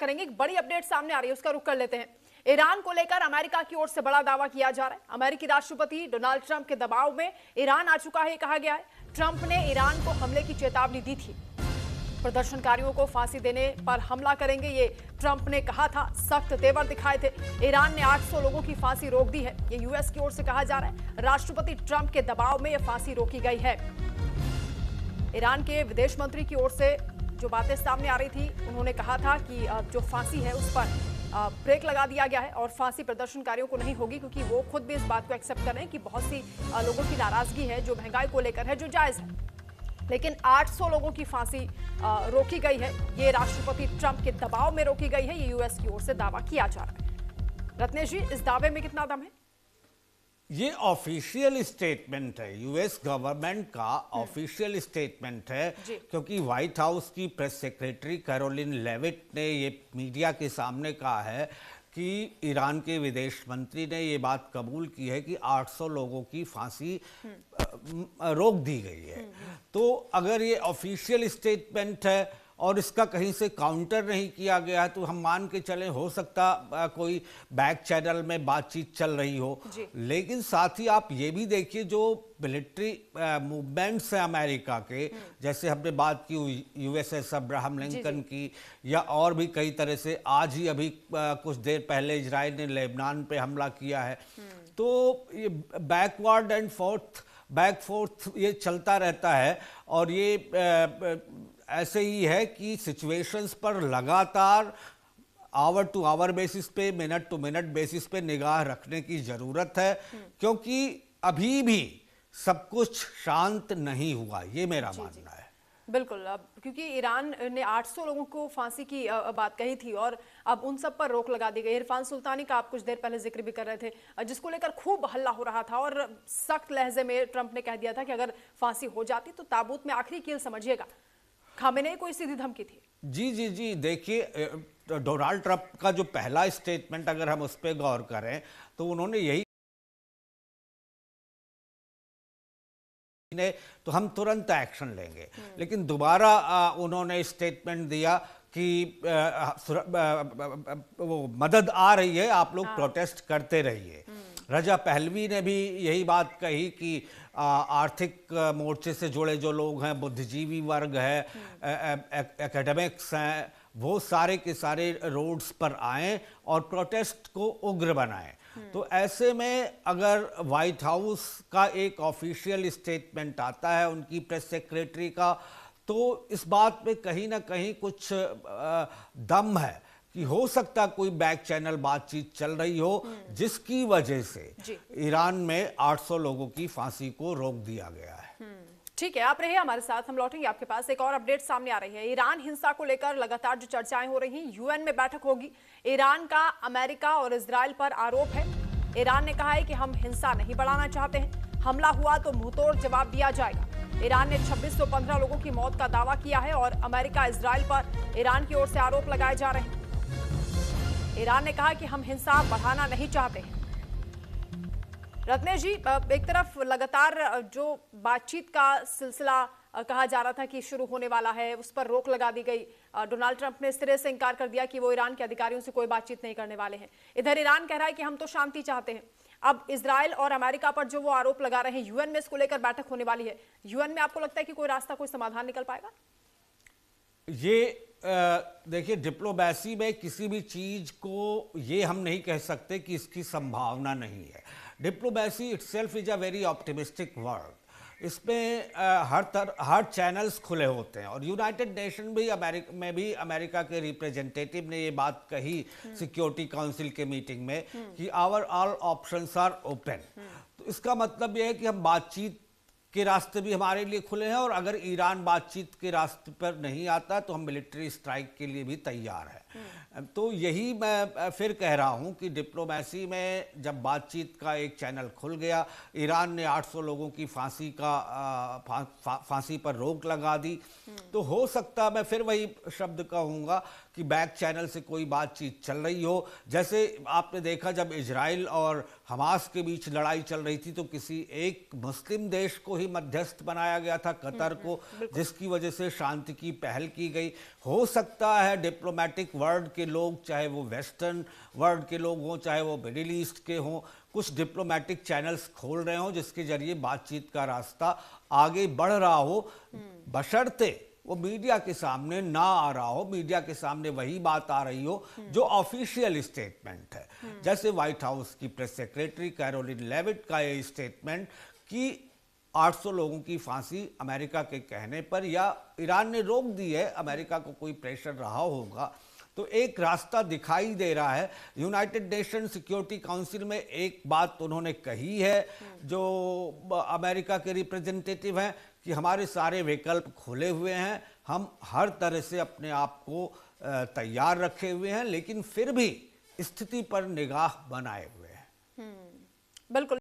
करेंगे। एक बड़ी अपडेट सामने आ रही है, उसका रुख कर लेते हैं। ईरान को लेकर अमेरिका की ओर से बड़ा दावा किया जा रहा है। अमेरिकी राष्ट्रपति डोनाल्ड ट्रंप के दबाव में ईरान आ चुका है, कहा गया है। ट्रंप ने ईरान को हमले की चेतावनी दी थी। प्रदर्शनकारियों को फांसी देने पर हमला करेंगे, ये ट्रंप ने कहा था। सख्त तेवर दिखाए थे। ईरान ने 800 लोगों की फांसी रोक दी है, ये यूएस की ओर से कहा जा रहा है। राष्ट्रपति ट्रंप के दबाव में यह फांसी रोकी गई है। ईरान के विदेश मंत्री की ओर से जो बातें सामने आ रही थी, उन्होंने कहा था कि जो फांसी है उस पर ब्रेक लगा दिया गया है और फांसी प्रदर्शनकारियों को नहीं होगी, क्योंकि वो खुद भी इस बात को एक्सेप्ट कर रहे हैं कि बहुत सी लोगों की नाराजगी है जो महंगाई को लेकर है, जो जायज है। लेकिन 800 लोगों की फांसी रोकी गई है, ये राष्ट्रपति ट्रंप के दबाव में रोकी गई है, ये यूएस की ओर से दावा किया जा रहा है। रत्नेश जी, इस दावे में कितना दम है? ये ऑफिशियल स्टेटमेंट है, यूएस गवर्नमेंट का ऑफिशियल स्टेटमेंट है, क्योंकि व्हाइट हाउस की प्रेस सेक्रेटरी कैरोलिन लेविट ने ये मीडिया के सामने कहा है कि ईरान के विदेश मंत्री ने ये बात कबूल की है कि 800 लोगों की फांसी रोक दी गई है। तो अगर ये ऑफिशियल स्टेटमेंट है और इसका कहीं से काउंटर नहीं किया गया है, तो हम मान के चले हो सकता कोई बैक चैनल में बातचीत चल रही हो। लेकिन साथ ही आप ये भी देखिए, जो मिलिट्री मूवमेंट्स हैं अमेरिका के, जैसे हमने बात की यूएसएस अब्राहम लिंकन की, या और भी कई तरह से, आज ही अभी कुछ देर पहले इजराइल ने लेबनान पे हमला किया है। तो ये बैकवर्ड एंड बैक फोर्थ ये चलता रहता है। और ये ऐसे ही है कि सिचुएशंस पर लगातार आवर टू आवर बेसिस पे, मिनट टू मिनट बेसिस पे निगाह रखने की जरूरत है, क्योंकि अभी भी सब कुछ शांत नहीं हुआ, ये मेरा मानना है। बिल्कुल, अब क्योंकि ईरान ने 800 लोगों को फांसी की बात कही थी और अब उन सब पर रोक लगा दी गई। इरफान सुल्तानी का आप कुछ देर पहले जिक्र भी कर रहे थे, जिसको लेकर खूब हल्ला हो रहा था और सख्त लहजे में ट्रंप ने कह दिया था कि अगर फांसी हो जाती तो ताबूत में आखिरी कील समझिएगा। खामेनेई को सीधी धमकी थी। जी, देखिए, डोनाल्ड ट्रंप का जो पहला स्टेटमेंट अगर हम उस पर गौर करें तो उन्होंने यही तो हम तुरंत एक्शन लेंगे, लेकिन दोबारा उन्होंने स्टेटमेंट दिया कि वो मदद आ रही है, आप लोग प्रोटेस्ट करते रहिए। रजा पहलवी ने भी यही बात कही कि आर्थिक मोर्चे से जुड़े जो लोग हैं, बुद्धिजीवी वर्ग है, एकेडमिक्स हैं, वो सारे के सारे रोड्स पर आएं और प्रोटेस्ट को उग्र बनाएं। तो ऐसे में अगर व्हाइट हाउस का एक ऑफिशियल स्टेटमेंट आता है उनकी प्रेस सेक्रेटरी का, तो इस बात पे कहीं ना कहीं कुछ दम है कि हो सकता कोई बैक चैनल बातचीत चल रही हो, जिसकी वजह से ईरान में 800 लोगों की फांसी को रोक दिया गया है। ठीक है, आप रहिए हमारे साथ, हम लौटेंगे आपके पास। एक और अपडेट सामने आ रही है। ईरान हिंसा को लेकर लगातार जो चर्चाएं हो रही हैं, यूएन में बैठक होगी। ईरान का अमेरिका और इजराइल पर आरोप है। ईरान ने कहा है कि हम हिंसा नहीं बढ़ाना चाहते हैं, हमला हुआ तो मुंहतोड़ जवाब दिया जाएगा। ईरान ने 2615 लोगों की मौत का दावा किया है और अमेरिका इजराइल पर ईरान की ओर से आरोप लगाए जा रहे हैं। ईरान ने कहा कि हम हिंसा बढ़ाना नहीं चाहते हैं। रत्नेश जी, एक तरफ लगातार जो बातचीत का सिलसिला कहा जा रहा था कि शुरू होने वाला है, उस पर रोक लगा दी गई। डोनाल्ड ट्रंप ने इस तरह से इनकार कर दिया कि वो ईरान के अधिकारियों से कोई बातचीत नहीं करने वाले हैं। इधर ईरान कह रहा है कि हम तो शांति चाहते हैं। अब इजराइल और अमेरिका पर जो वो आरोप लगा रहे हैं, यूएन में इसको लेकर बैठक होने वाली है। यूएन में आपको लगता है कि कोई रास्ता, कोई समाधान निकल पाएगा? ये देखिए, डिप्लोमेसी में किसी भी चीज को ये हम नहीं कह सकते कि इसकी संभावना नहीं है। Diplomacy itself is a very optimistic word. इसमें हर चैनल्स खुले होते हैं और यूनाइटेड नेशन भी अमेरिका के रिप्रेजेंटेटिव ने ये बात कही सिक्योरिटी काउंसिल के मीटिंग में कि our all options are open. तो इसका मतलब ये है कि हम बातचीत के रास्ते भी हमारे लिए खुले हैं, और अगर ईरान बातचीत के रास्ते पर नहीं आता तो हम मिलिट्री स्ट्राइक के लिए भी तैयार हैं। तो यही मैं फिर कह रहा हूं कि डिप्लोमेसी में जब बातचीत का एक चैनल खुल गया, ईरान ने 800 लोगों की फांसी पर रोक लगा दी, तो हो सकता, मैं फिर वही शब्द कहूंगा कि बैक चैनल से कोई बातचीत चल रही हो। जैसे आपने देखा जब इजराइल और हमास के बीच लड़ाई चल रही थी तो किसी एक मुस्लिम देश को ही मध्यस्थ बनाया गया था, कतर को, जिसकी वजह से शांति की पहल की गई। हो सकता है डिप्लोमेटिक वर्ल्ड के लोग, चाहे वो वेस्टर्न वर्ल्ड के लोग हों, चाहे वो मिडिल ईस्ट के हों, कुछ डिप्लोमेटिक चैनल्स खोल रहे हों जिसके जरिए बातचीत का रास्ता आगे बढ़ रहा हो, बशर्ते वो मीडिया के सामने ना आ रहा हो, मीडिया के सामने वही बात आ रही हो जो ऑफिशियल स्टेटमेंट है। जैसे व्हाइट हाउस की प्रेस सेक्रेटरी कैरोलिन लेविट का ये स्टेटमेंट कि 800 लोगों की फांसी अमेरिका के कहने पर, या ईरान ने रोक दी है, अमेरिका को कोई प्रेशर रहा होगा, तो एक रास्ता दिखाई दे रहा है। यूनाइटेड नेशन सिक्योरिटी काउंसिल में एक बात उन्होंने कही है, जो अमेरिका के रिप्रेजेंटेटिव हैं, कि हमारे सारे विकल्प खुले हुए हैं, हम हर तरह से अपने आप को तैयार रखे हुए हैं, लेकिन फिर भी स्थिति पर निगाह बनाए हुए हैं। बिल्कुल।